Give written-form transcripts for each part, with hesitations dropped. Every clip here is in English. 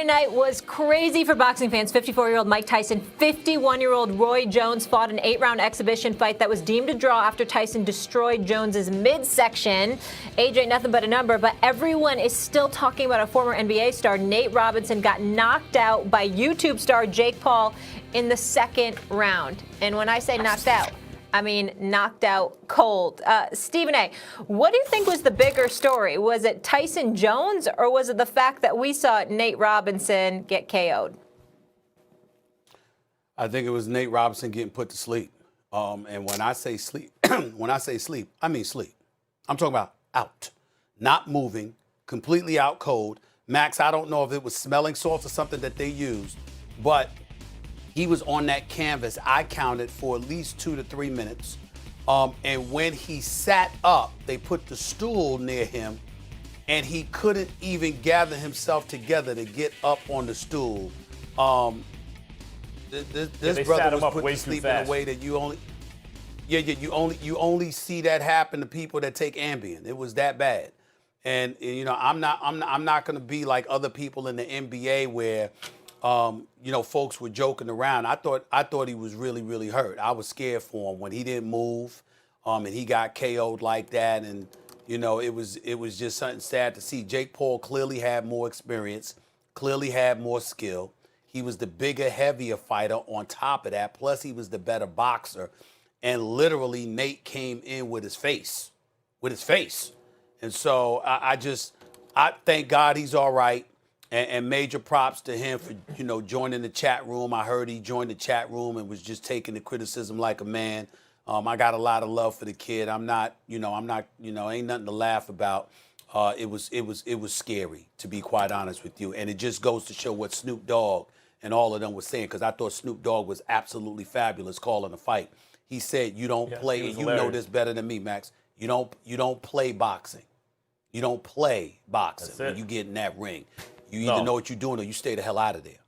night was crazy for boxing fans. 54-year-old Mike Tyson, 51-year-old Roy Jones fought an 8-round exhibition fight that was deemed a draw after Tyson destroyed Jones's midsection. Age ain't nothing but a number, but everyone is still talking about a former NBA star. Nate Robinson got knocked out by YouTube star Jake Paul in the second round. And when I say knocked out, I mean knocked out cold. Stephen A., what do you think was the bigger story? Was it Tyson Jones, or was it the fact that we saw Nate Robinson get KO'd? I think it was Nate Robinson getting put to sleep. And when I say sleep, I mean sleep. I'm talking about out, not moving, completely out cold. Max, I don't know if it was smelling salts or something that they used, but he was on that canvas, I counted, for at least 2 to 3 minutes. And when he sat up, they put the stool near him, and he couldn't even gather himself together to get up on the stool. This brother was put to sleep in a way that you only see that happen to people that take Ambien. It was that bad. And you know, I'm not going to be like other people in the NBA where you know, folks were joking around. I thought he was really, really hurt. I was scared for him when he didn't move, and he got KO'd like that. And you know, it was just something sad to see. Jake Paul clearly had more experience, clearly had more skill. He was the bigger, heavier fighter. On top of that, plus he was the better boxer. And literally, Nate came in with his face, And so I thank God he's all right. And major props to him for, you know, joining the chat room. I heard he joined the chat room and was just taking the criticism like a man. I got a lot of love for the kid. Ain't nothing to laugh about. It was scary, to be quite honest with you. And it just goes to show what Snoop Dogg and all of them was saying, because I thought Snoop Dogg was absolutely fabulous calling a fight. He said, you don't play, and you know this better than me, Max. You don't play boxing. You don't play boxing when you get in that ring. You either know what you're doing or you stay the hell out of there.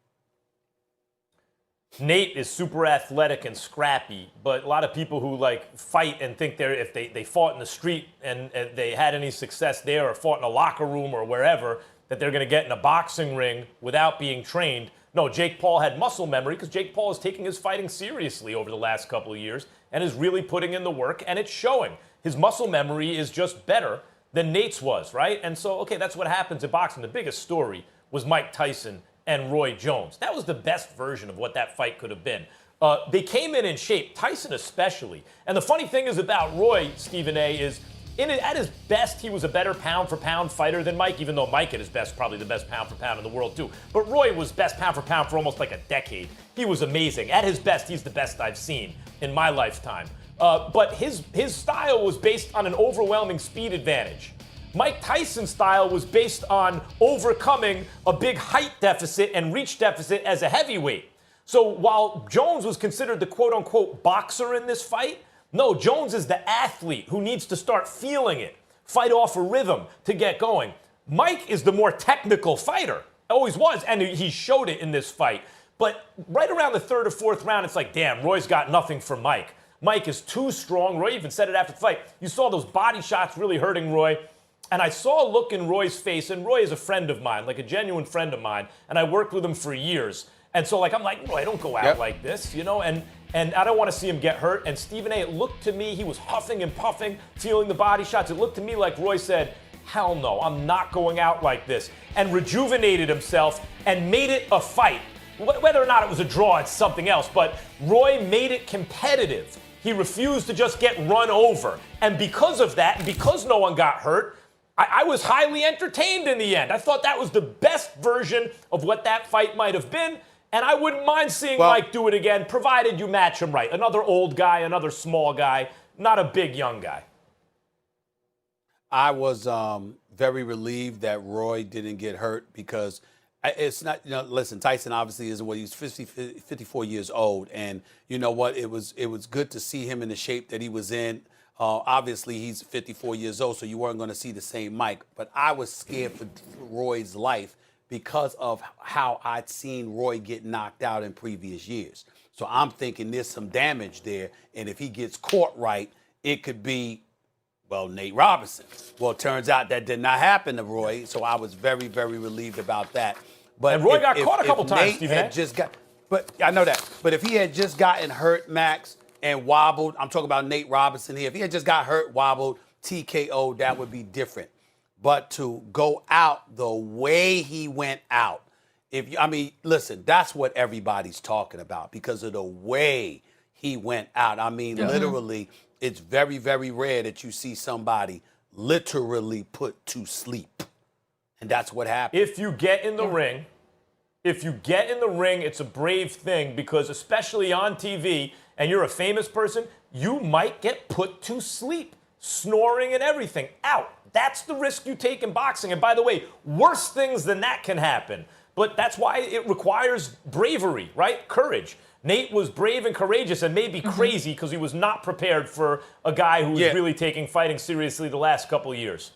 Nate is super athletic and scrappy, but a lot of people who like fight and think if they fought in the street and they had any success there, or fought in a locker room or wherever, that they're going to get in a boxing ring without being trained. No, Jake Paul had muscle memory because Jake Paul is taking his fighting seriously over the last couple of years and is really putting in the work, and it's showing. His muscle memory is just better than Nate's was, right? And so, okay, that's what happens in boxing. The biggest story was Mike Tyson and Roy Jones. That was the best version of what that fight could have been. They came in shape, Tyson especially. And the funny thing is about Roy, Stephen A., is at his best, he was a better pound-for-pound fighter than Mike, even though Mike at his best, probably the best pound-for-pound in the world too. But Roy was best pound-for-pound for almost like a decade. He was amazing. At his best, he's the best I've seen in my lifetime. But his style was based on an overwhelming speed advantage. Mike Tyson's style was based on overcoming a big height deficit and reach deficit as a heavyweight. So while Jones was considered the quote-unquote boxer in this fight, no, Jones is the athlete who needs to start feeling it, fight off a rhythm to get going. Mike is the more technical fighter, always was, and he showed it in this fight. But right around the third or fourth round, it's like, damn, Roy's got nothing for Mike. Mike is too strong. Roy even said it after the fight. You saw those body shots really hurting Roy. And I saw a look in Roy's face, and Roy is a friend of mine, like a genuine friend of mine, and I worked with him for years. And so, like, I'm like, Roy, don't go out like this, you know? And I don't want to see him get hurt. And Stephen A., it looked to me, he was huffing and puffing, feeling the body shots. It looked to me like Roy said, hell no, I'm not going out like this, and rejuvenated himself and made it a fight. Whether or not it was a draw, it's something else, but Roy made it competitive. He refused to just get run over. And because of that, because no one got hurt, I was highly entertained in the end. I thought that was the best version of what that fight might have been, and I wouldn't mind seeing Mike do it again, provided you match him right. Another old guy, another small guy, not a big young guy. I was very relieved that Roy didn't get hurt because it's not, you know, listen, Tyson obviously isn't what he's 54 years old, and you know what, it was good to see him in the shape that he was in. Obviously, he's 54 years old, so you weren't going to see the same Mike. But I was scared for Roy's life because of how I'd seen Roy get knocked out in previous years. So I'm thinking there's some damage there, and if he gets caught right, it could be, well, Nate Robinson. Well, it turns out that did not happen to Roy, so I was very, very relieved about that. But And Roy got caught a couple times, Nate Stephen had A. just got, but I know that. But if he had just gotten hurt, Max, and wobbled, I'm talking about Nate Robinson here. If he had just got hurt, wobbled, TKO, that would be different. But to go out the way he went out, listen, that's what everybody's talking about because of the way he went out. I mean, literally, it's very, very rare that you see somebody literally put to sleep. And that's what happened. If you get in the ring, it's a brave thing because especially on TV, and you're a famous person, you might get put to sleep, snoring and everything, out. That's the risk you take in boxing. And by the way, worse things than that can happen. But that's why it requires bravery, right? Courage. Nate was brave and courageous and maybe crazy because he was not prepared for a guy who was really taking fighting seriously the last couple of years.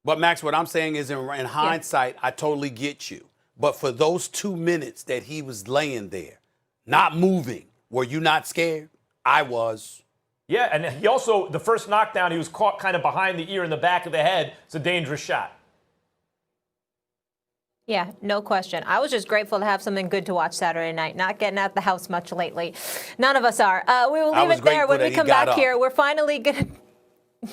But, Max, what I'm saying is in hindsight, I totally get you. But for those 2 minutes that he was laying there, not moving, were you not scared? I was. Yeah, and he also, the first knockdown, he was caught kind of behind the ear in the back of the head. It's a dangerous shot. Yeah, no question. I was just grateful to have something good to watch Saturday night. Not getting out the house much lately. None of us are. We will leave it there. When we come back here, we're finally going to...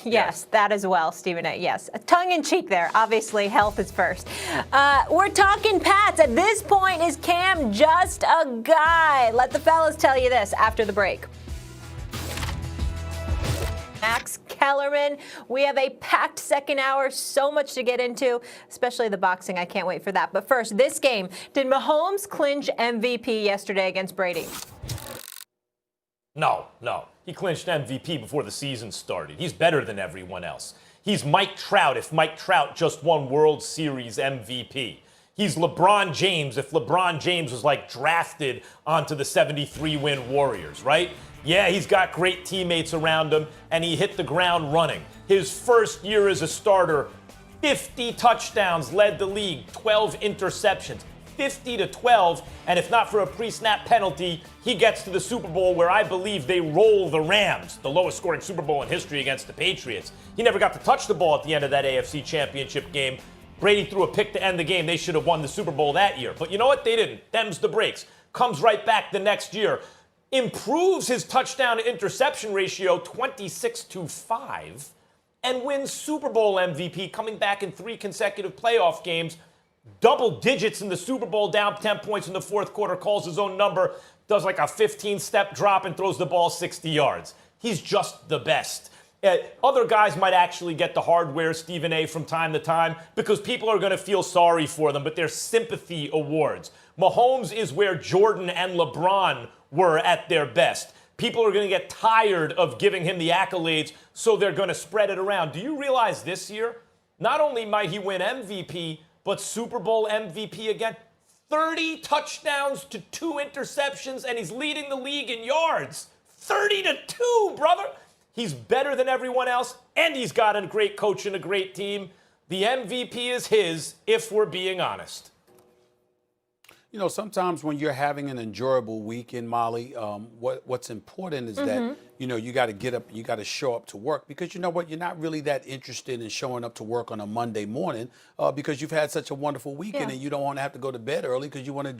Yes, that as well, Stephen A. Yes, tongue in cheek there. Obviously, health is first. We're talking Pats. At this point, is Cam just a guy? Let the fellas tell you this after the break. Max Kellerman. We have a packed second hour. So much to get into, especially the boxing. I can't wait for that. But first, this game. Did Mahomes clinch MVP yesterday against Brady? No. He clinched MVP before the season started. He's better than everyone else. He's Mike Trout if Mike Trout just won World Series MVP. He's LeBron James if LeBron James was like drafted onto the 73-win Warriors, right? Yeah, he's got great teammates around him, and he hit the ground running. His first year as a starter, 50 touchdowns, led the league, 12 interceptions. 50-12, and if not for a pre-snap penalty, he gets to the Super Bowl where I believe they roll the Rams, the lowest scoring Super Bowl in history against the Patriots. He never got to touch the ball at the end of that AFC Championship game. Brady threw a pick to end the game. They should have won the Super Bowl that year. But you know what? They didn't. Them's the breaks. Comes right back the next year. Improves his touchdown to interception ratio 26-5 and wins Super Bowl MVP, coming back in 3 consecutive playoff games. Double digits in the Super Bowl, down 10 points in the fourth quarter, calls his own number, does like a 15-step drop and throws the ball 60 yards. He's just the best. Other guys might actually get the hardware, Stephen A., from time to time because people are going to feel sorry for them, but they're sympathy awards. Mahomes is where Jordan and LeBron were at their best. People are going to get tired of giving him the accolades, so they're going to spread it around. Do you realize this year, not only might he win MVP, but Super Bowl MVP again? 30 touchdowns to 2 interceptions, and he's leading the league in yards. 30-2, brother. He's better than everyone else, and he's got a great coach and a great team. The MVP is his, if we're being honest. You know, sometimes when you're having an enjoyable weekend, Molly, what's important is that, you know, you got to get up, you got to show up to work because you know what, you're not really that interested in showing up to work on a Monday morning because you've had such a wonderful weekend and you don't want to have to go to bed early because you want to